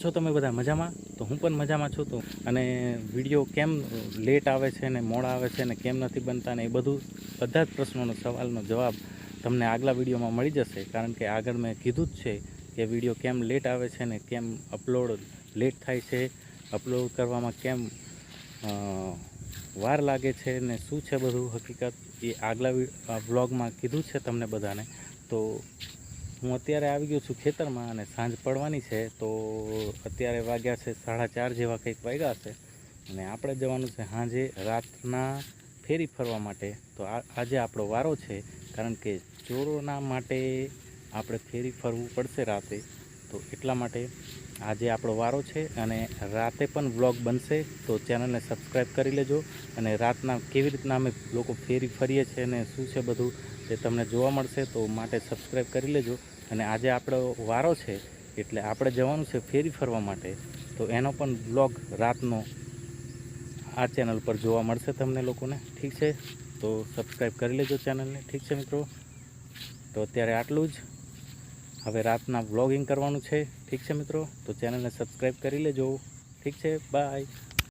છો તમે બધા મજામાં? તો હું પણ મજામાં છું. તો અને વિડીયો કેમ લેટ આવે છે ને મોડા આવે છે ને કેમ નથી બનતા ને એ બધા જ પ્રશ્નોનો સવાલનો જવાબ તમને આગલા વિડીયોમાં મળી જશે. કારણ કે આગળ મેં કીધું જ છે કે વિડીયો કેમ લેટ આવે છે ને કેમ અપલોડ લેટ થાય છે, અપલોડ કરવામાં કેમ વાર લાગે છે ને શું છે બધું હકીકત એ આગલા વ્લોગમાં કીધું છે તમને બધાને. તો હું અત્યારે આવી ગયો છું ખેતરમાં અને સાંજ પડવાની છે. તો અત્યારે વાગ્યા છે 4:30 જેવા કંઈક વાગ્યા છે અને આપણે જવાનું છે સાંજે રાતના ફેરી ફરવા માટે. તો આજે આપણો વારો છે, કારણ કે ચોરોના માટે આપણે ફેરી ફરવું પડશે રાતે. તો એટલા માટે આજે આપણો વારો છે અને રાતે પણ વ્લોગ બનશે. તો ચેનલને સબસ્ક્રાઈબ કરી લેજો અને રાતના કેવી રીતના અમે લોકો ફેરી ફરીએ છીએ અને શું છે બધું તે તમને જોવા મળશે. તો માટે સબસ્ક્રાઈબ કરી લેજો. અને આજે આપણો વારો છે એટલે આપણે જવાનું છે ફેરી ફરવા માટે. તો એનો પણ વ્લોગ રાતનો આ ચેનલ પર જોવા મળશે તમને લોકોને. ઠીક છે, તો સબસ્ક્રાઈબ કરી લેજો ચેનલને. ઠીક છે મિત્રો, તો અત્યારે આટલું જ. હવે રાતના વ્લોગિંગ કરવાનું છે. ઠીક છે મિત્રો, તો ચેનલને સબસ્ક્રાઈબ કરી લેજો. ઠીક છે, બાય.